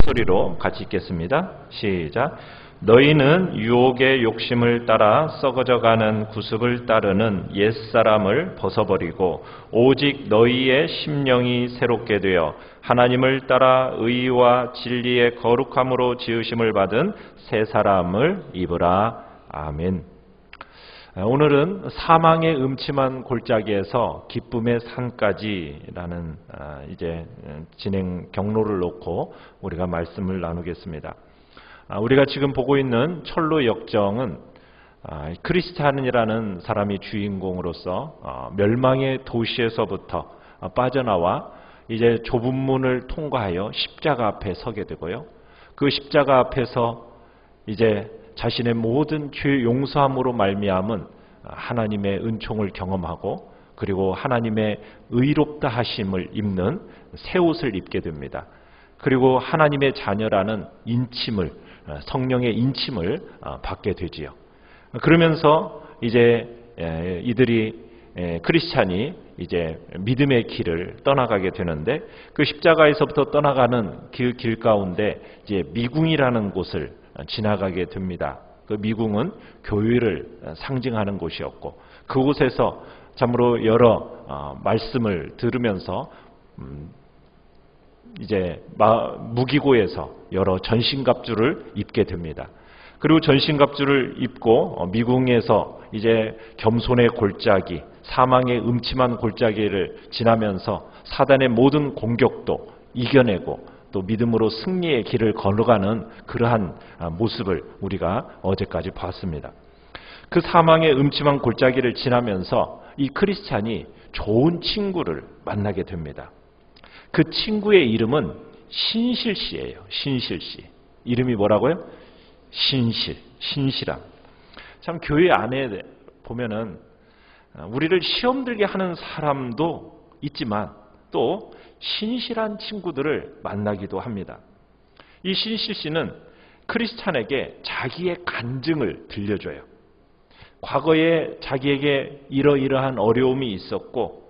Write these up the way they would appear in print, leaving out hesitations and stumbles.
소리로 같이 읽겠습니다. 시작. 너희는 유혹의 욕심을 따라 썩어져가는 구습을 따르는 옛사람을 벗어버리고 오직 너희의 심령이 새롭게 되어 하나님을 따라 의와 진리의 거룩함으로 지으심을 받은 새 사람을 입으라. 아멘. 오늘은 사망의 음침한 골짜기에서 기쁨의 산까지라는 이제 진행 경로를 놓고 우리가 말씀을 나누겠습니다. 우리가 지금 보고 있는 철로 역정은 크리스찬이라는 사람이 주인공으로서 멸망의 도시에서부터 빠져나와 이제 좁은 문을 통과하여 십자가 앞에 서게 되고요. 그 십자가 앞에서 이제 자신의 모든 죄 용서함으로 말미암은 하나님의 은총을 경험하고 그리고 하나님의 의롭다 하심을 입는 새 옷을 입게 됩니다. 그리고 하나님의 자녀라는 인침을 성령의 인침을 받게 되지요. 그러면서 이제 이들이 크리스찬이 이제 믿음의 길을 떠나가게 되는데 그 십자가에서부터 떠나가는 그 길 가운데 이제 미궁이라는 곳을 지나가게 됩니다. 그 미궁은 교회를 상징하는 곳이었고 그곳에서 참으로 여러 말씀을 들으면서 이제 무기고에서 여러 전신갑주를 입게 됩니다. 그리고 전신갑주를 입고 미궁에서 이제 겸손의 골짜기, 사망의 음침한 골짜기를 지나면서 사단의 모든 공격도 이겨내고 또 믿음으로 승리의 길을 걸어가는 그러한 모습을 우리가 어제까지 봤습니다. 그 사망의 음침한 골짜기를 지나면서 이 크리스찬이 좋은 친구를 만나게 됩니다. 그 친구의 이름은 신실씨예요. 신실씨. 이름이 뭐라고요? 신실함. 참 교회 안에 보면은 우리를 시험 들게 하는 사람도 있지만 또 신실한 친구들을 만나기도 합니다. 이 신실씨는 크리스찬에게 자기의 간증을 들려줘요. 과거에 자기에게 이러이러한 어려움이 있었고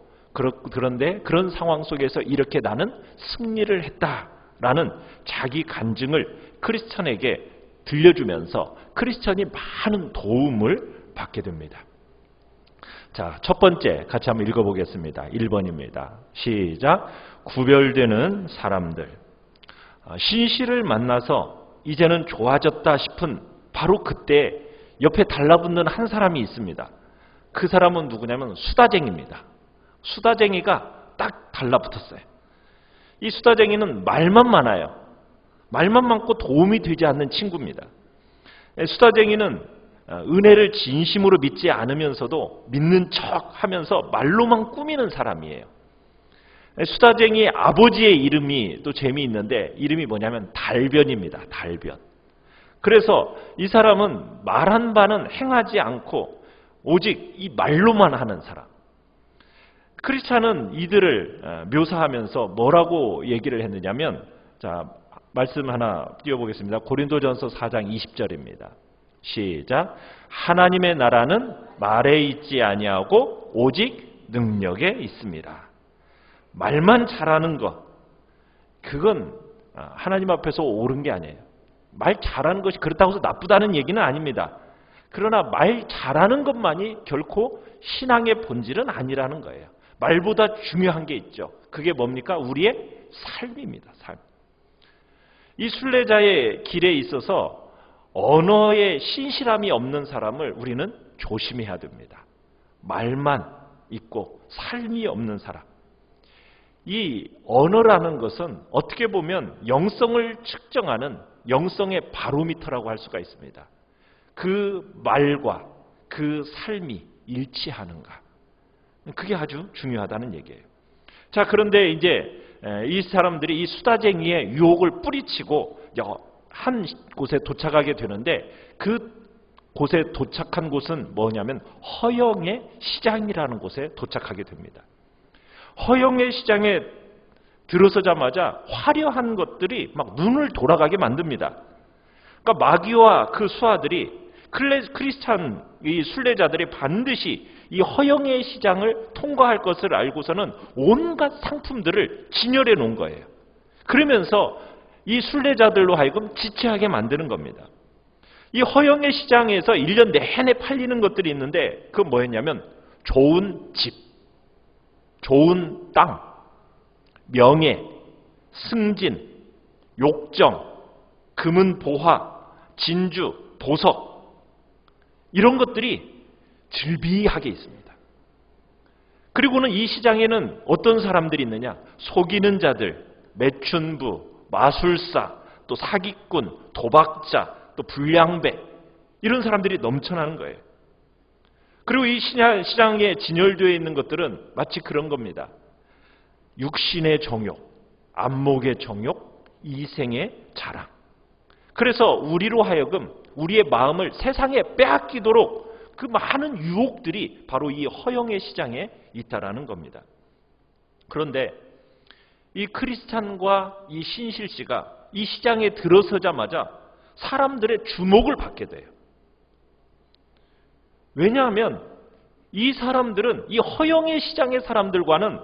그런데 그런 상황 속에서 이렇게 나는 승리를 했다라는 자기 간증을 크리스찬에게 들려주면서 크리스찬이 많은 도움을 받게 됩니다. 자, 첫 번째 같이 한번 읽어보겠습니다. 1번입니다. 시작. 구별되는 사람들. 신실을 만나서 이제는 좋아졌다 싶은 바로 그때 옆에 달라붙는 한 사람이 있습니다. 그 사람은 누구냐면 수다쟁이입니다. 수다쟁이가 딱 달라붙었어요. 이 수다쟁이는 말만 많아요. 말만 많고 도움이 되지 않는 친구입니다. 수다쟁이는 은혜를 진심으로 믿지 않으면서도 믿는 척 하면서 말로만 꾸미는 사람이에요. 수다쟁이 아버지의 이름이 또 재미있는데 이름이 뭐냐면 달변입니다. 달변. 그래서 이 사람은 말한 바는 행하지 않고 오직 이 말로만 하는 사람. 크리스찬은 이들을 묘사하면서 뭐라고 얘기를 했느냐면 자, 말씀 하나 띄워보겠습니다. 고린도전서 4장 20절입니다. 시작. 하나님의 나라는 말에 있지 아니하고 오직 능력에 있습니다. 말만 잘하는 것, 그건 하나님 앞에서 옳은 게 아니에요. 말 잘하는 것이 그렇다고 해서 나쁘다는 얘기는 아닙니다. 그러나 말 잘하는 것만이 결코 신앙의 본질은 아니라는 거예요. 말보다 중요한 게 있죠. 그게 뭡니까? 우리의 삶입니다. 삶. 이 순례자의 길에 있어서 언어에 신실함이 없는 사람을 우리는 조심해야 됩니다. 말만 있고 삶이 없는 사람. 이 언어라는 것은 어떻게 보면 영성을 측정하는 영성의 바로미터라고 할 수가 있습니다. 그 말과 그 삶이 일치하는가. 그게 아주 중요하다는 얘기예요. 자, 그런데 이제 이 사람들이 이 수다쟁이의 유혹을 뿌리치고 한 곳에 도착하게 되는데 그 곳에 도착한 곳은 뭐냐면 허영의 시장이라는 곳에 도착하게 됩니다. 허영의 시장에 들어서자마자 화려한 것들이 막 눈을 돌아가게 만듭니다. 그러니까 마귀와 그 수하들이 크리스찬 이 순례자들이 반드시 이 허영의 시장을 통과할 것을 알고서는 온갖 상품들을 진열해 놓은 거예요. 그러면서 이 순례자들로 하여금 지체하게 만드는 겁니다. 이 허영의 시장에서 1년 내내 팔리는 것들이 있는데 그건 뭐였냐면 좋은 집, 좋은 땅, 명예, 승진, 욕정, 금은 보화, 진주, 보석 이런 것들이 즐비하게 있습니다. 그리고는 이 시장에는 어떤 사람들이 있느냐? 속이는 자들, 매춘부, 마술사, 또 사기꾼, 도박자, 또 불량배 이런 사람들이 넘쳐나는 거예요. 그리고 이 시장에 진열되어 있는 것들은 마치 그런 겁니다. 육신의 정욕, 안목의 정욕, 이생의 자랑. 그래서 우리로 하여금 우리의 마음을 세상에 빼앗기도록 그 많은 유혹들이 바로 이 허영의 시장에 있다라는 겁니다. 그런데 이 크리스찬과 이 신실 씨가 이 시장에 들어서자마자 사람들의 주목을 받게 돼요. 왜냐하면 이 사람들은 이 허영의 시장의 사람들과는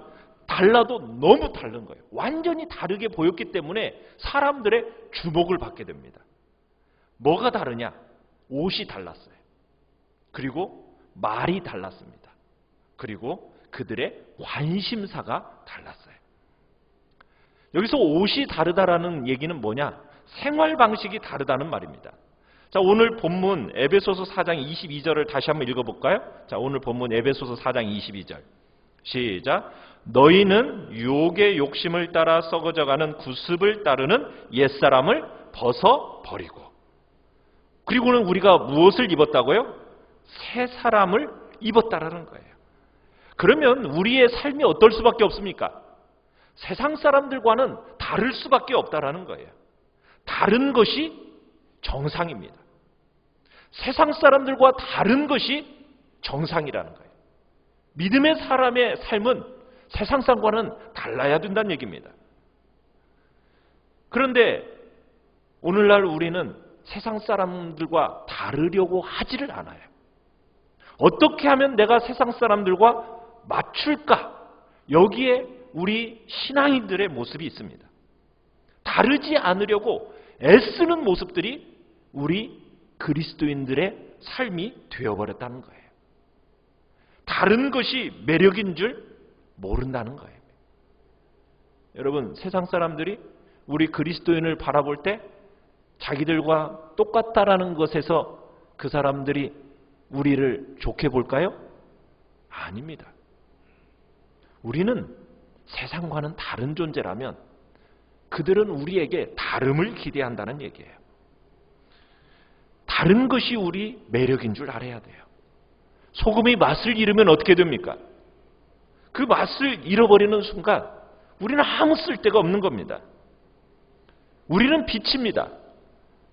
달라도 너무 다른 거예요. 완전히 다르게 보였기 때문에 사람들의 주목을 받게 됩니다. 뭐가 다르냐? 옷이 달랐어요. 그리고 말이 달랐습니다. 그리고 그들의 관심사가 달랐어요. 여기서 옷이 다르다라는 얘기는 뭐냐? 생활 방식이 다르다는 말입니다. 자, 오늘 본문 에베소서 4장 22절을 다시 한번 읽어볼까요? 자, 오늘 본문 에베소서 4장 22절 시작. 너희는 유혹의 욕심을 따라 썩어져가는 구습을 따르는 옛사람을 벗어버리고. 그리고는 우리가 무엇을 입었다고요? 새 사람을 입었다라는 거예요. 그러면 우리의 삶이 어떨 수밖에 없습니까? 세상 사람들과는 다를 수밖에 없다라는 거예요. 다른 것이 정상입니다. 세상 사람들과 다른 것이 정상이라는 거예요. 믿음의 사람의 삶은 세상 사람과는 달라야 된다는 얘기입니다. 그런데 오늘날 우리는 세상 사람들과 다르려고 하지를 않아요. 어떻게 하면 내가 세상 사람들과 맞출까? 여기에 우리 신앙인들의 모습이 있습니다. 다르지 않으려고 애쓰는 모습들이 우리 그리스도인들의 삶이 되어버렸다는 거예요. 다른 것이 매력인 줄 모른다는 거예요. 여러분, 세상 사람들이 우리 그리스도인을 바라볼 때 자기들과 똑같다라는 것에서 그 사람들이 우리를 좋게 볼까요? 아닙니다. 우리는 세상과는 다른 존재라면 그들은 우리에게 다름을 기대한다는 얘기예요. 다른 것이 우리 매력인 줄 알아야 돼요. 소금이 맛을 잃으면 어떻게 됩니까? 그 맛을 잃어버리는 순간 우리는 아무 쓸데가 없는 겁니다. 우리는 빛입니다.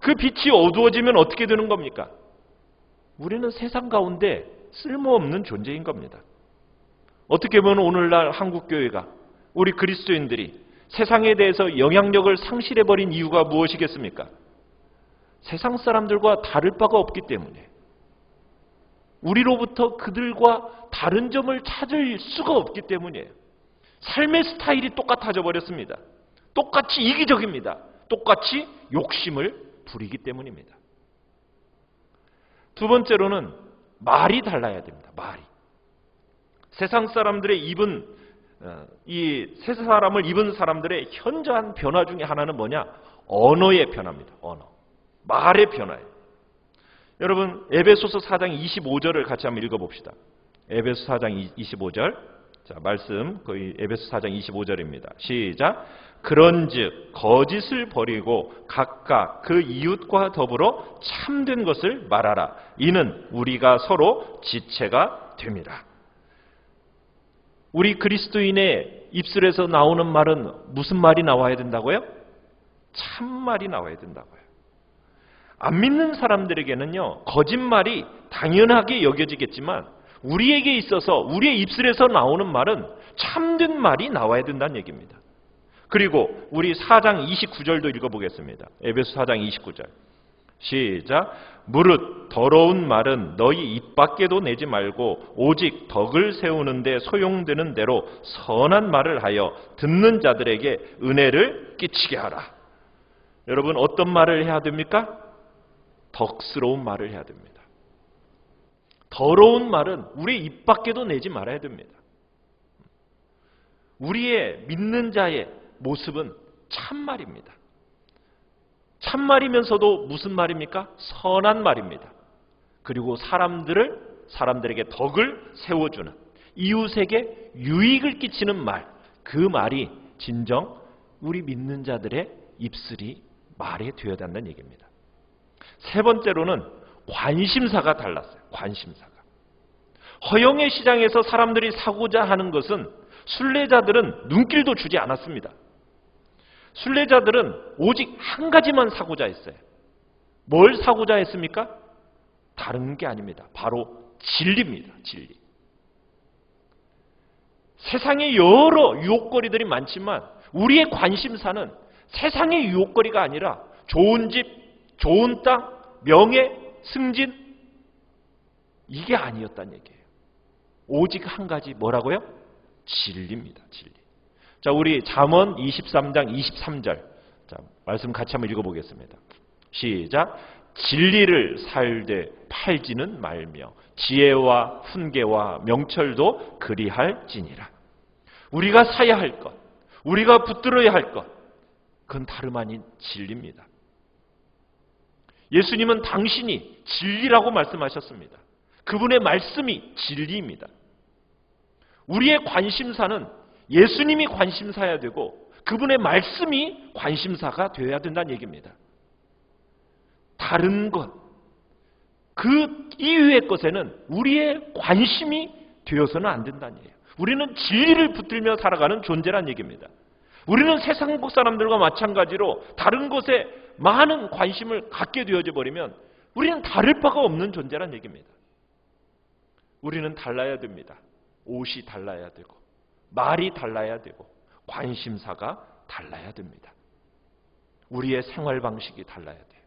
그 빛이 어두워지면 어떻게 되는 겁니까? 우리는 세상 가운데 쓸모없는 존재인 겁니다. 어떻게 보면 오늘날 한국교회가 우리 그리스도인들이 세상에 대해서 영향력을 상실해버린 이유가 무엇이겠습니까? 세상 사람들과 다를 바가 없기 때문에 우리로부터 그들과 다른 점을 찾을 수가 없기 때문이에요. 삶의 스타일이 똑같아져 버렸습니다. 똑같이 이기적입니다. 똑같이 욕심을 부리기 때문입니다. 두 번째로는 말이 달라야 됩니다. 말이. 세상 사람들의 입은 이 세 사람을 입은 사람들의 현저한 변화 중에 하나는 뭐냐? 언어의 변화입니다. 언어. 말의 변화예요. 여러분, 에베소서 4장 25절을 같이 한번 읽어봅시다. 에베소 4장 25절. 자, 말씀 거의 에베소 4장 25절입니다. 시작. 그런즉 거짓을 버리고 각각 그 이웃과 더불어 참된 것을 말하라. 이는 우리가 서로 지체가 됩니다. 우리 그리스도인의 입술에서 나오는 말은 무슨 말이 나와야 된다고요? 참말이 나와야 된다고요. 안 믿는 사람들에게는요, 거짓말이 당연하게 여겨지겠지만 우리에게 있어서 우리의 입술에서 나오는 말은 참된 말이 나와야 된다는 얘기입니다. 그리고 우리 4장 29절도 읽어보겠습니다. 에베소 4장 29절. 시작. 무릇 더러운 말은 너희 입 밖에도 내지 말고 오직 덕을 세우는 데 소용되는 대로 선한 말을 하여 듣는 자들에게 은혜를 끼치게 하라. 여러분 어떤 말을 해야 됩니까? 덕스러운 말을 해야 됩니다. 더러운 말은 우리 입 밖에도 내지 말아야 됩니다. 우리의 믿는 자의 모습은 참말입니다. 참말이면서도 무슨 말입니까? 선한 말입니다. 그리고 사람들에게 덕을 세워주는, 이웃에게 유익을 끼치는 말, 그 말이 진정 우리 믿는 자들의 입술이 말이 되어야 한다는 얘기입니다. 세 번째로는 관심사가 달랐어요. 관심사가. 허영의 시장에서 사람들이 사고자 하는 것은 순례자들은 눈길도 주지 않았습니다. 순례자들은 오직 한 가지만 사고자 했어요. 뭘 사고자 했습니까? 다른 게 아닙니다. 바로 진리입니다. 진리. 세상에 여러 유혹거리들이 많지만 우리의 관심사는 세상의 유혹거리가 아니라 좋은 집, 좋은 땅, 명예, 승진, 이게 아니었다는 얘기예요. 오직 한 가지 뭐라고요? 진리입니다. 진리. 자, 우리 잠언 23장 23절. 자, 말씀 같이 한번 읽어보겠습니다. 시작. 진리를 살되 팔지는 말며 지혜와 훈계와 명철도 그리할지니라. 우리가 사야 할 것, 우리가 붙들어야 할 것, 그건 다름 아닌 진리입니다. 예수님은 당신이 진리라고 말씀하셨습니다. 그분의 말씀이 진리입니다. 우리의 관심사는 예수님이 관심사여야 되고 그분의 말씀이 관심사가 되어야 된다는 얘기입니다. 다른 것, 그 이외의 것에는 우리의 관심이 되어서는 안 된다는 얘기예요. 우리는 진리를 붙들며 살아가는 존재란 얘기입니다. 우리는 세상 사람들과 마찬가지로 다른 것에 많은 관심을 갖게 되어져 버리면 우리는 다를 바가 없는 존재란 얘기입니다. 우리는 달라야 됩니다. 옷이 달라야 되고 말이 달라야 되고 관심사가 달라야 됩니다. 우리의 생활 방식이 달라야 돼요.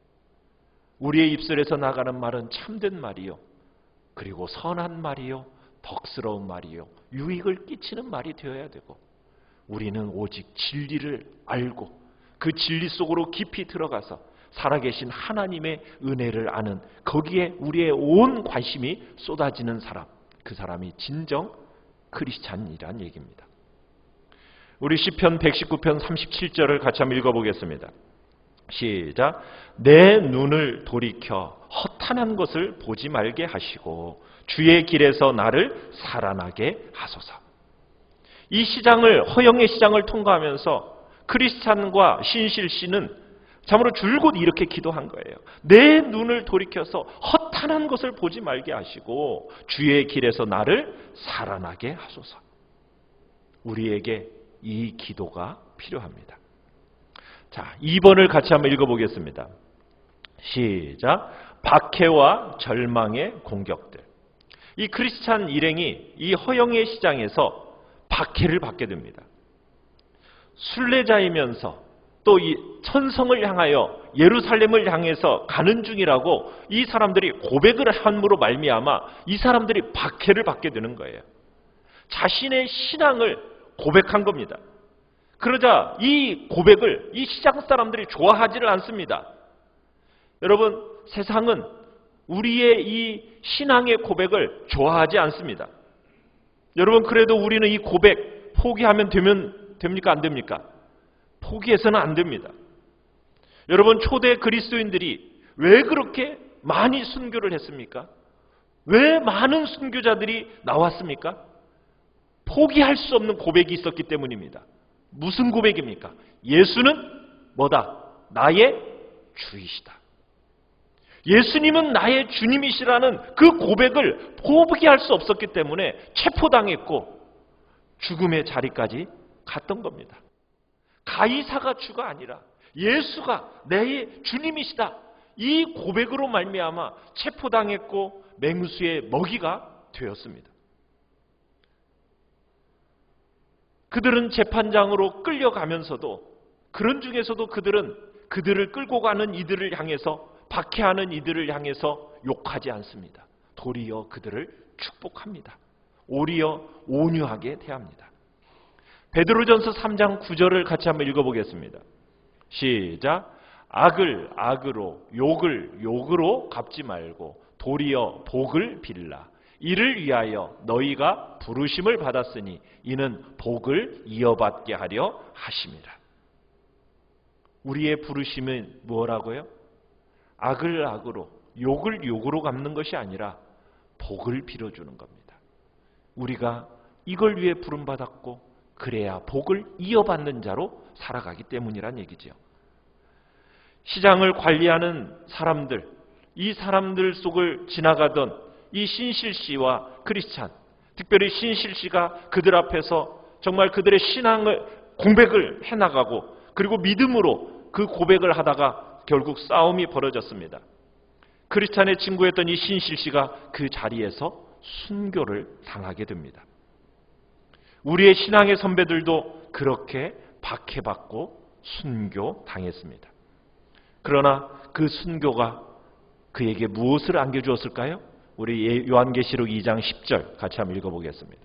우리의 입술에서 나가는 말은 참된 말이요, 그리고 선한 말이요, 덕스러운 말이요, 유익을 끼치는 말이 되어야 되고, 우리는 오직 진리를 알고 그 진리 속으로 깊이 들어가서 살아계신 하나님의 은혜를 아는, 거기에 우리의 온 관심이 쏟아지는 사람, 그 사람이 진정 크리스찬이란 얘기입니다. 우리 시편 119편 37절을 같이 한번 읽어보겠습니다. 시작. 내 눈을 돌이켜 허탄한 것을 보지 말게 하시고 주의 길에서 나를 살아나게 하소서. 이 시장을, 허영의 시장을 통과하면서 크리스찬과 신실 씨는 참으로 줄곧 이렇게 기도한 거예요. 내 눈을 돌이켜서 허탄한 것을 보지 말게 하시고 주의 길에서 나를 살아나게 하소서. 우리에게 이 기도가 필요합니다. 자, 2번을 같이 한번 읽어보겠습니다. 시작. 박해와 절망의 공격들. 이 크리스찬 일행이 이 허영의 시장에서 박해를 받게 됩니다. 순례자이면서 또 이 천성을 향하여 예루살렘을 향해서 가는 중이라고 이 사람들이 고백을 함으로 말미암아 이 사람들이 박해를 받게 되는 거예요. 자신의 신앙을 고백한 겁니다. 그러자 이 고백을 이 시장 사람들이 좋아하지를 않습니다. 여러분, 세상은 우리의 이 신앙의 고백을 좋아하지 않습니다. 여러분, 그래도 우리는 이 고백 포기하면 됩니까? 안 됩니까? 포기해서는 안 됩니다. 여러분, 초대 그리스도인들이 왜 그렇게 많이 순교를 했습니까? 왜 많은 순교자들이 나왔습니까? 포기할 수 없는 고백이 있었기 때문입니다. 무슨 고백입니까? 예수는 뭐다? 나의 주이시다. 예수님은 나의 주님이시라는 그 고백을 포기할 수 없었기 때문에 체포당했고 죽음의 자리까지 갔던 겁니다. 가이사가 주가 아니라 예수가 내 주님이시다, 이 고백으로 말미암아 체포당했고 맹수의 먹이가 되었습니다. 그들은 재판장으로 끌려가면서도, 그런 중에서도 그들을 끌고 가는 이들을 향해서, 박해하는 이들을 향해서 욕하지 않습니다. 도리어 그들을 축복합니다. 오히려 온유하게 대합니다. 베드로전서 3장 9절을 같이 한번 읽어보겠습니다. 시작. 악을 악으로 욕을 욕으로 갚지 말고 도리어 복을 빌라. 이를 위하여 너희가 부르심을 받았으니 이는 복을 이어받게 하려 하심이라. 우리의 부르심은 뭐라고요? 악을 악으로 욕을 욕으로 갚는 것이 아니라 복을 빌어주는 겁니다. 우리가 이걸 위해 부름받았고 그래야 복을 이어받는 자로 살아가기 때문이란 얘기죠. 시장을 관리하는 사람들, 이 사람들 속을 지나가던 이 신실 씨와 크리스찬, 특별히 신실 씨가 그들 앞에서 정말 그들의 신앙을 공백을 해나가고 그리고 믿음으로 그 고백을 하다가 결국 싸움이 벌어졌습니다. 크리스찬의 친구였던 이 신실 씨가 그 자리에서 순교를 당하게 됩니다. 우리의 신앙의 선배들도 그렇게 박해받고 순교 당했습니다. 그러나 그 순교가 그에게 무엇을 안겨주었을까요? 우리 요한계시록 2장 10절 같이 한번 읽어보겠습니다.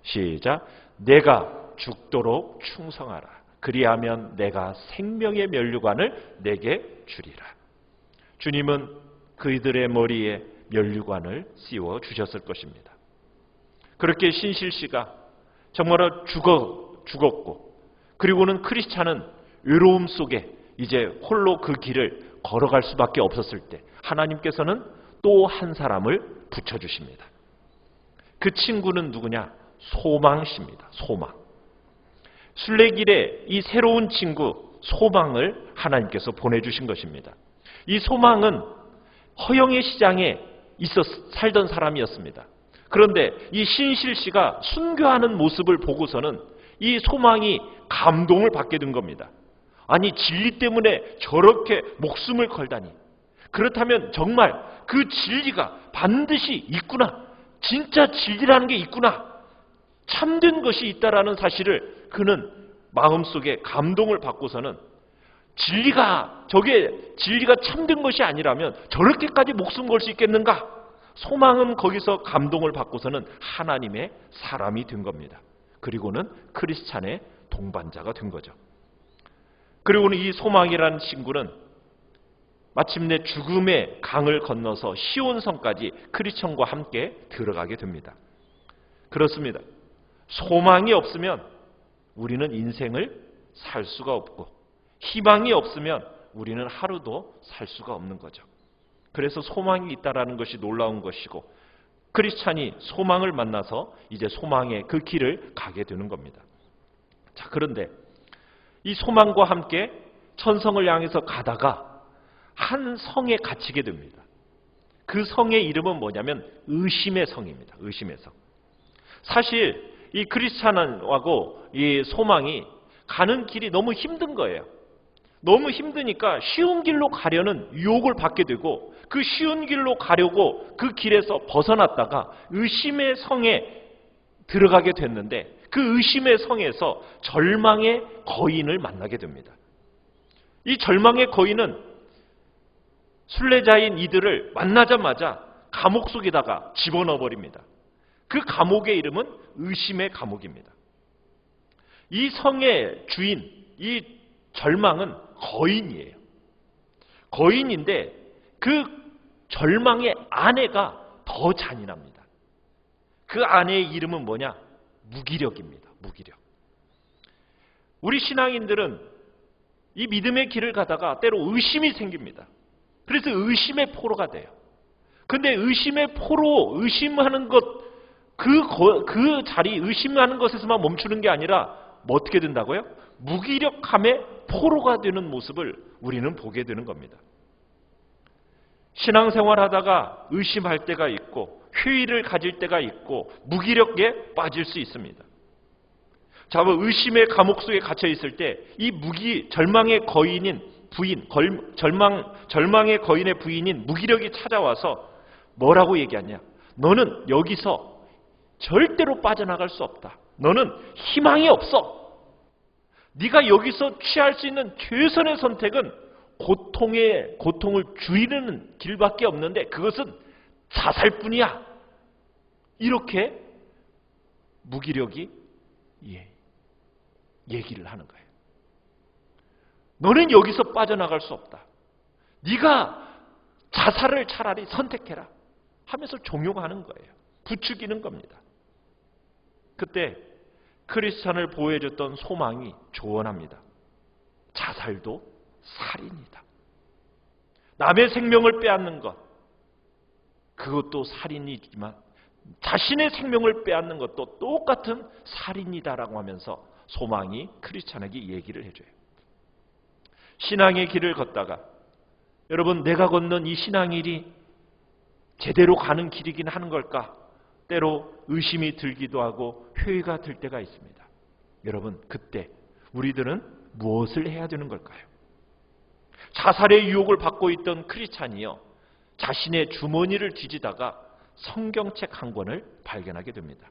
시작. 내가 죽도록 충성하라. 그리하면 내가 생명의 면류관을 내게 주리라. 주님은 그들의 머리에 면류관을 씌워 주셨을 것입니다. 그렇게 신실 씨가 정말로 죽었고 그리고는 크리스찬은 외로움 속에 이제 홀로 그 길을 걸어갈 수밖에 없었을 때 하나님께서는 또 한 사람을 붙여주십니다. 그 친구는 누구냐? 소망 씨입니다. 소망. 순례길에 이 새로운 친구 소망을 하나님께서 보내주신 것입니다. 이 소망은 허영의 시장에 살던 사람이었습니다. 그런데 이 신실 씨가 순교하는 모습을 보고서는 이 소망이 감동을 받게 된 겁니다. 아니 진리 때문에 저렇게 목숨을 걸다니. 그렇다면 정말 그 진리가 반드시 있구나. 진짜 진리라는 게 있구나. 참된 것이 있다라는 사실을 그는 마음속에 감동을 받고서는 저게 진리가 참된 것이 아니라면 저렇게까지 목숨 걸 수 있겠는가? 소망은 거기서 감동을 받고서는 하나님의 사람이 된 겁니다. 그리고는 크리스찬의 동반자가 된 거죠. 그리고는 이 소망이라는 친구는 마침내 죽음의 강을 건너서 시온성까지 크리스천과 함께 들어가게 됩니다. 그렇습니다. 소망이 없으면 우리는 인생을 살 수가 없고 희망이 없으면 우리는 하루도 살 수가 없는 거죠. 그래서 소망이 있다라는 것이 놀라운 것이고 크리스찬이 소망을 만나서 이제 소망의 그 길을 가게 되는 겁니다. 자, 그런데 이 소망과 함께 천성을 향해서 가다가 한 성에 갇히게 됩니다. 그 성의 이름은 뭐냐면 의심의 성입니다. 의심의 성. 사실 이 크리스찬하고 이 소망이 가는 길이 너무 힘든 거예요. 너무 힘드니까 쉬운 길로 가려는 유혹을 받게 되고 그 쉬운 길로 가려고 그 길에서 벗어났다가 의심의 성에 들어가게 됐는데 그 의심의 성에서 절망의 거인을 만나게 됩니다. 이 절망의 거인은 순례자인 이들을 만나자마자 감옥 속에다가 집어넣어 버립니다. 그 감옥의 이름은 의심의 감옥입니다. 이 성의 주인, 이 절망은 거인이에요. 거인인데 그 절망의 아내가 더 잔인합니다. 그 아내의 이름은 뭐냐? 무기력입니다. 무기력. 우리 신앙인들은 이 믿음의 길을 가다가 때로 의심이 생깁니다. 그래서 의심의 포로가 돼요. 근데 의심의 포로, 의심하는 것, 그 자리, 의심하는 것에서만 멈추는 게 아니라 뭐 어떻게 된다고요? 무기력함의 포로가 되는 모습을 우리는 보게 되는 겁니다. 신앙생활 하다가 의심할 때가 있고 회의를 가질 때가 있고 무기력에 빠질 수 있습니다. 자, 의심의 감옥 속에 갇혀 있을 때 이 절망의 거인인 부인, 절망의 거인의 부인인 무기력이 찾아와서 뭐라고 얘기하냐? 너는 여기서 절대로 빠져나갈 수 없다. 너는 희망이 없어. 네가 여기서 취할 수 있는 최선의 선택은 고통을 줄이는 길밖에 없는데 그것은 자살뿐이야. 이렇게 무기력이 얘기를 하는 거예요. 너는 여기서 빠져나갈 수 없다. 네가 자살을 차라리 선택해라 하면서 종용하는 거예요. 부추기는 겁니다. 그때 크리스찬을 보호해줬던 소망이 조언합니다. 자살도 살인이다. 남의 생명을 빼앗는 것, 그것도 살인이지만 자신의 생명을 빼앗는 것도 똑같은 살인이다라고 하면서 소망이 크리스찬에게 얘기를 해줘요. 신앙의 길을 걷다가 여러분, 내가 걷는 이 신앙일이 제대로 가는 길이긴 하는 걸까? 때로 의심이 들기도 하고 회의가 들 때가 있습니다. 여러분, 그때 우리들은 무엇을 해야 되는 걸까요? 자살의 유혹을 받고 있던 크리스찬이요, 자신의 주머니를 뒤지다가 성경책 한 권을 발견하게 됩니다.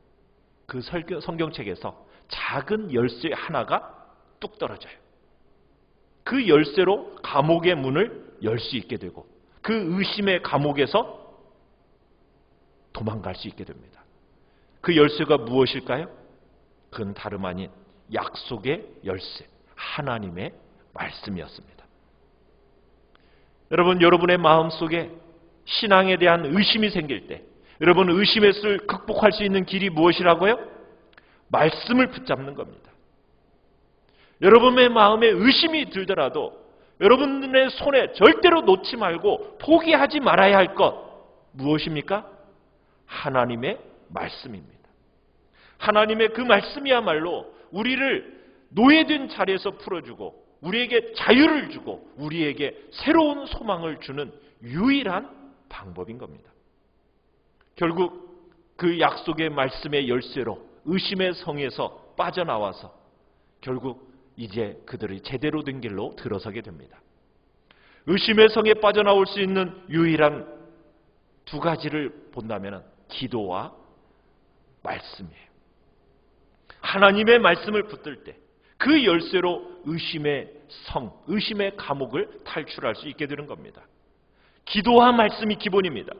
그 성경책에서 작은 열쇠 하나가 뚝 떨어져요. 그 열쇠로 감옥의 문을 열 수 있게 되고 그 의심의 감옥에서 도망갈 수 있게 됩니다. 그 열쇠가 무엇일까요? 그건 다름 아닌 약속의 열쇠, 하나님의 말씀이었습니다. 여러분, 여러분의 마음속에 신앙에 대한 의심이 생길 때 여러분, 의심의 술 극복할 수 있는 길이 무엇이라고요? 말씀을 붙잡는 겁니다. 여러분의 마음에 의심이 들더라도 여러분의 손에 절대로 놓지 말고 포기하지 말아야 할 것 무엇입니까? 하나님의 말씀입니다. 하나님의 그 말씀이야말로 우리를 노예된 자리에서 풀어주고 우리에게 자유를 주고 우리에게 새로운 소망을 주는 유일한 방법인 겁니다. 결국 그 약속의 말씀의 열쇠로 의심의 성에서 빠져나와서 결국 이제 그들이 제대로 된 길로 들어서게 됩니다. 의심의 성에 빠져나올 수 있는 유일한 두 가지를 본다면 기도와 말씀이에요. 하나님의 말씀을 붙들 때 그 열쇠로 의심의 성, 의심의 감옥을 탈출할 수 있게 되는 겁니다. 기도와 말씀이 기본입니다.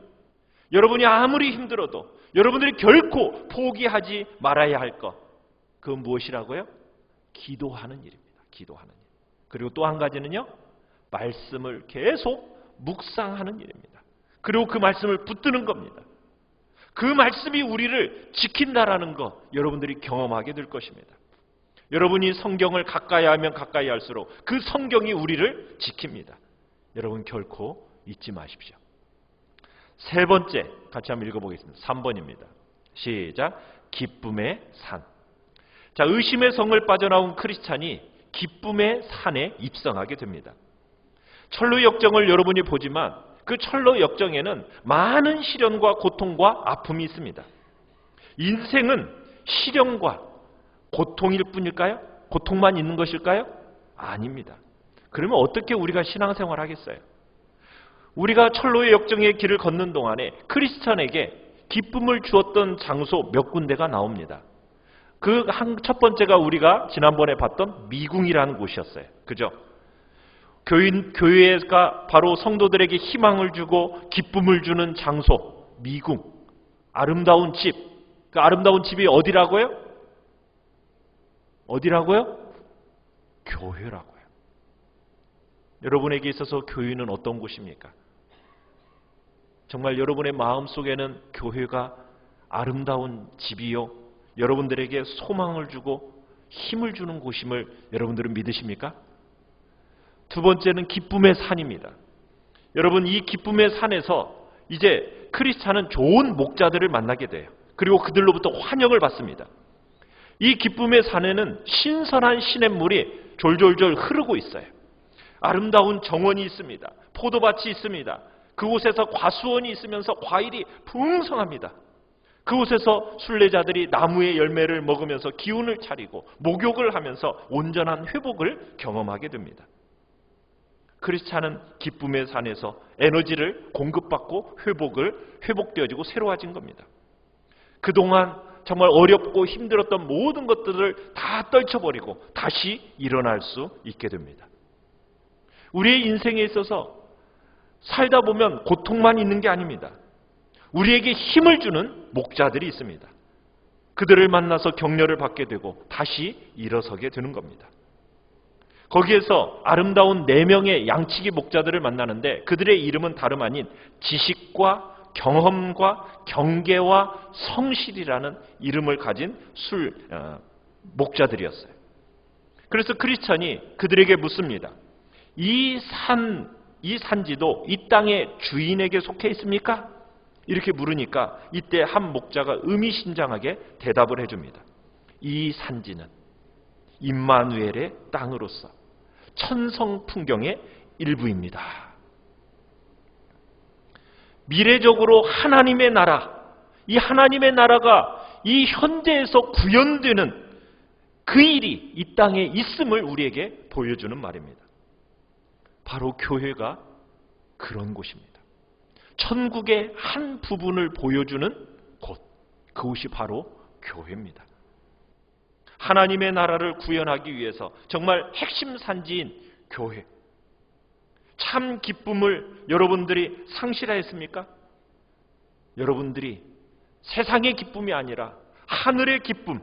여러분이 아무리 힘들어도 여러분들이 결코 포기하지 말아야 할 것, 그건 무엇이라고요? 기도하는 일입니다. 기도하는 일. 그리고 또 한 가지는요, 말씀을 계속 묵상하는 일입니다. 그리고 그 말씀을 붙드는 겁니다. 그 말씀이 우리를 지킨다라는 것 여러분들이 경험하게 될 것입니다. 여러분이 성경을 가까이 하면 가까이 할수록 그 성경이 우리를 지킵니다. 여러분 결코 잊지 마십시오. 세 번째 같이 한번 읽어보겠습니다. 3번입니다. 시작. 기쁨의 산. 자, 의심의 성을 빠져나온 크리스찬이 기쁨의 산에 입성하게 됩니다. 철로 역정을 여러분이 보지만 그 철로 역정에는 많은 시련과 고통과 아픔이 있습니다. 인생은 시련과 고통일 뿐일까요? 고통만 있는 것일까요? 아닙니다. 그러면 어떻게 우리가 신앙생활을 하겠어요? 우리가 철로의 역정의 길을 걷는 동안에 크리스찬에게 기쁨을 주었던 장소 몇 군데가 나옵니다. 그 첫 번째가 우리가 지난번에 봤던 미궁이라는 곳이었어요. 그죠? 교회가 바로 성도들에게 희망을 주고 기쁨을 주는 장소, 미궁, 아름다운 집. 그 아름다운 집이 어디라고요? 어디라고요? 교회라고요. 여러분에게 있어서 교회는 어떤 곳입니까? 정말 여러분의 마음속에는 교회가 아름다운 집이요, 여러분들에게 소망을 주고 힘을 주는 곳임을 여러분들은 믿으십니까? 두 번째는 기쁨의 산입니다. 여러분, 이 기쁨의 산에서 이제 크리스찬은 좋은 목자들을 만나게 돼요. 그리고 그들로부터 환영을 받습니다. 이 기쁨의 산에는 신선한 시냇물이 졸졸졸 흐르고 있어요. 아름다운 정원이 있습니다. 포도밭이 있습니다. 그곳에서 과수원이 있으면서 과일이 풍성합니다. 그곳에서 순례자들이 나무의 열매를 먹으면서 기운을 차리고 목욕을 하면서 온전한 회복을 경험하게 됩니다. 크리스찬은 기쁨의 산에서 에너지를 공급받고 회복되어지고 새로워진 겁니다. 그동안 정말 어렵고 힘들었던 모든 것들을 다 떨쳐버리고 다시 일어날 수 있게 됩니다. 우리의 인생에 있어서 살다 보면 고통만 있는 게 아닙니다. 우리에게 힘을 주는 목자들이 있습니다. 그들을 만나서 격려를 받게 되고 다시 일어서게 되는 겁니다. 거기에서 아름다운 4명의 양치기 목자들을 만나는데 그들의 이름은 다름 아닌 지식과 경험과 경계와 성실이라는 이름을 가진 목자들이었어요. 그래서 크리스천이 그들에게 묻습니다. 이 산지도 이 땅의 주인에게 속해 있습니까? 이렇게 물으니까 이때 한 목자가 의미심장하게 대답을 해줍니다. 이 산지는 임마누엘의 땅으로서 천성 풍경의 일부입니다. 미래적으로 하나님의 나라, 이 하나님의 나라가 이 현재에서 구현되는 그 일이 이 땅에 있음을 우리에게 보여주는 말입니다. 바로 교회가 그런 곳입니다. 천국의 한 부분을 보여주는 곳, 그곳이 바로 교회입니다. 하나님의 나라를 구현하기 위해서 정말 핵심 산지인 교회, 참 기쁨을 여러분들이 상실하였습니까? 여러분들이 세상의 기쁨이 아니라 하늘의 기쁨,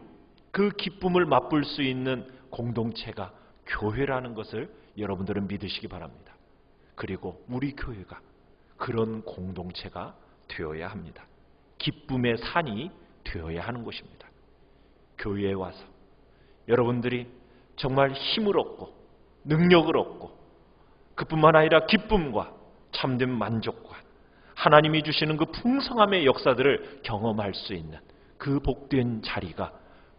그 기쁨을 맛볼 수 있는 공동체가 교회라는 것을 여러분들은 믿으시기 바랍니다. 그리고 우리 교회가 그런 공동체가 되어야 합니다. 기쁨의 산이 되어야 하는 것입니다. 교회에 와서 여러분들이 정말 힘을 얻고 능력을 얻고 그뿐만 아니라 기쁨과 참된 만족과 하나님이 주시는 그 풍성함의 역사들을 경험할 수 있는 그 복된 자리가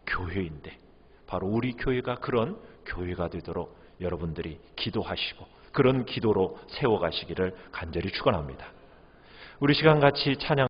교회인데 바로 우리 교회가 그런 교회가 되도록 여러분들이 기도하시고 그런 기도로 세워가시기를 간절히 축원합니다. 우리 시간 같이 찬양